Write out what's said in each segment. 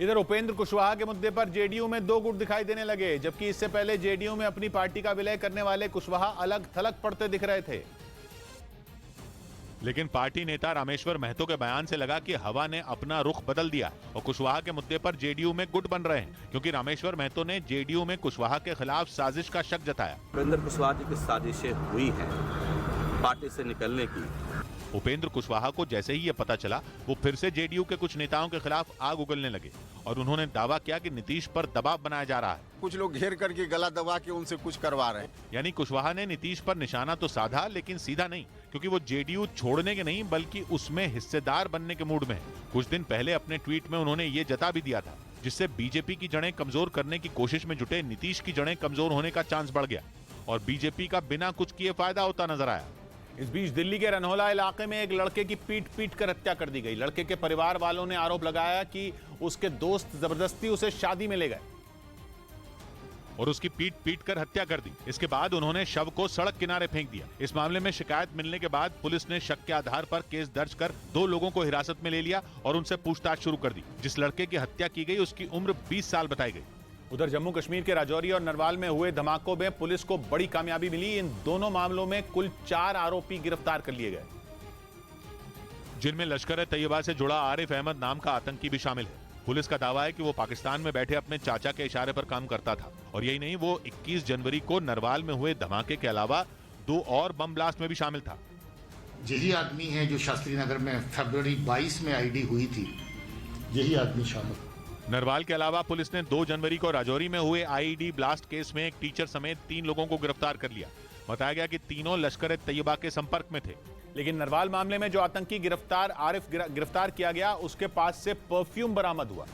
इधर उपेंद्र कुशवाहा के मुद्दे पर जेडीयू में दो गुट दिखाई देने लगे, जबकि इससे पहले जेडीयू में अपनी पार्टी का विलय करने वाले कुशवाहा अलग थलग पड़ते दिख रहे थे। लेकिन पार्टी नेता रामेश्वर महतो के बयान से लगा कि हवा ने अपना रुख बदल दिया और कुशवाहा के मुद्दे पर जेडीयू में गुट बन रहे हैं, क्योंकि रामेश्वर महतो ने जेडीयू में कुशवाहा के खिलाफ साजिश का शक जताया। उपेंद्र कुशवाहा जी की साजिशें हुई हैं पार्टी से निकलने की। उपेंद्र कुशवाहा को जैसे ही ये पता चला, वो फिर से जेडीयू के कुछ नेताओं के खिलाफ आग उगलने लगे और उन्होंने दावा किया कि नीतीश पर दबाव बनाया जा रहा है। कुछ लोग घेर करके गला दबा के उनसे कुछ करवा रहे हैं। यानी कुशवाहा ने नीतीश पर निशाना तो साधा, लेकिन सीधा नहीं, क्योंकि वो जेडीयू छोड़ने के नहीं बल्कि उसमें हिस्सेदार बनने के मूड में है। कुछ दिन पहले अपने ट्वीट में उन्होंने ये जता भी दिया था, जिससे बीजेपी की जड़ें कमजोर करने की कोशिश में जुटे नीतीश की जड़ें कमजोर होने का चांस बढ़ गया और बीजेपी का बिना कुछ किए फायदा होता नजर आया। इस बीच दिल्ली के रनौला इलाके में एक लड़के की पीट कर हत्या कर दी गई। लड़के के परिवार वालों ने आरोप लगाया कि उसके दोस्त जबरदस्ती उसे शादी में ले गए और उसकी पीट कर हत्या कर दी। इसके बाद उन्होंने शव को सड़क किनारे फेंक दिया। इस मामले में शिकायत मिलने के बाद पुलिस ने शक के आधार पर केस दर्ज कर 2 लोगों को हिरासत में ले लिया और उनसे पूछताछ शुरू कर दी। जिस लड़के की हत्या की गई उसकी उम्र 20 साल बताई गई। उधर जम्मू कश्मीर के राजौरी और नरवाल में हुए धमाकों में पुलिस को बड़ी कामयाबी मिली। इन दोनों मामलों में कुल 4 आरोपी गिरफ्तार कर लिए गए, जिनमें लश्कर-ए-तैयबा से जुड़ा आरिफ अहमद नाम का आतंकी भी शामिल है। पुलिस का दावा है कि वो पाकिस्तान में बैठे अपने चाचा के इशारे पर काम करता था और यही नहीं, वो 21 जनवरी को नरवाल में हुए धमाके के अलावा 2 और बम ब्लास्ट में भी शामिल था। यही आदमी है जो शास्त्री नगर में फरवरी 22 में आईडी हुई थी, यही आदमी शामिल। नरवाल के अलावा पुलिस ने 2 जनवरी को राजौरी में हुए आईईडी ब्लास्ट केस में एक टीचर समेत 3 लोगों को गिरफ्तार कर लिया। बताया गया कि तीनों लश्कर-ए-तैयबा के संपर्क में थे। लेकिन नरवाल मामले में जो आतंकी गिरफ्तार किया गया, उसके पास से परफ्यूम बरामद हुआ।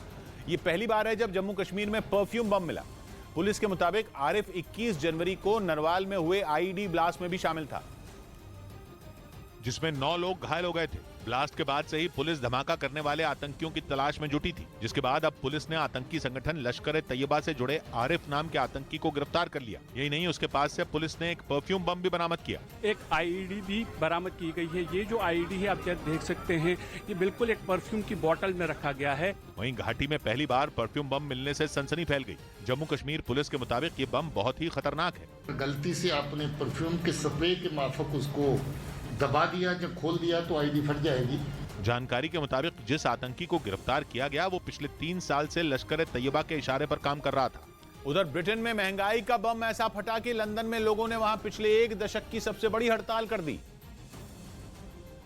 ये पहली बार है जब जम्मू कश्मीर में परफ्यूम बम मिला। पुलिस के मुताबिक आरिफ 21 जनवरी को नरवाल में हुए आईईडी ब्लास्ट में भी शामिल था, जिसमें 9 लोग घायल हो गए थे। ब्लास्ट के बाद से ही पुलिस धमाका करने वाले आतंकियों की तलाश में जुटी थी, जिसके बाद अब पुलिस ने आतंकी संगठन लश्कर-ए-तैयबा से जुड़े आरिफ नाम के आतंकी को गिरफ्तार कर लिया। यही नहीं, उसके पास से पुलिस ने एक परफ्यूम बम भी बरामद किया। एक आईईडी भी बरामद की गई है। ये जो आईईडी है आप देख सकते हैं, ये बिल्कुल एक परफ्यूम की बोतल में रखा गया है। वहीं घाटी में पहली बार परफ्यूम बम मिलने से सनसनी फैल गई। जम्मू कश्मीर पुलिस के मुताबिक ये बम बहुत ही खतरनाक है। गलती से आपने परफ्यूम के स्प्रे के माफक उसको दबा दिया, जब खोल दिया तो आईडी फट जाएगी। जानकारी के मुताबिक जिस आतंकी को गिरफ्तार किया गया, वो पिछले 3 साल से लश्कर-ए-तैयबा के इशारे पर काम कर रहा था। उधर ब्रिटेन में महंगाई का बम ऐसा फटा कि लंदन में लोगों ने वहां पिछले 1 दशक की सबसे बड़ी हड़ताल कर दी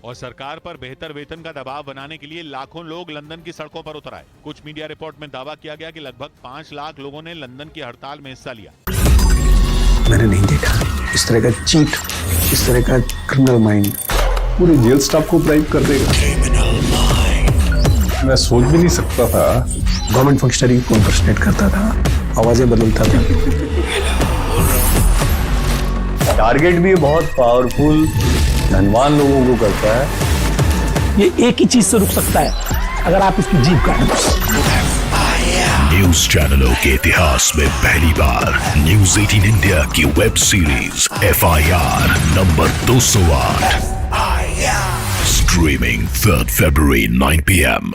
और सरकार पर बेहतर वेतन का दबाव बनाने के लिए लाखों लोग लंदन की सड़कों पर उतर आए। कुछ मीडिया रिपोर्ट में दावा किया गया कि लगभग 5 लाख लोगों ने लंदन की हड़ताल में हिस्सा लिया। मैंने नहीं देखा इस तरह का चीट, इस तरह का क्रिमिनल माइंड पूरे जेल स्टाफ को ब्राइब कर देगा। मैं सोच भी नहीं सकता था गवर्नमेंट फंक्शनरी को इम्पर्सनेट करता था, आवाजें बदलता था। टारगेट भी बहुत पावरफुल धनवान लोगों को करता है। ये एक ही चीज से रुक सकता है, अगर आप इसकी जीभ काटें। न्यूज चैनलों के इतिहास में पहली बार न्यूज 18 इंडिया की web series FIR number 208 streaming 3rd February 9 PM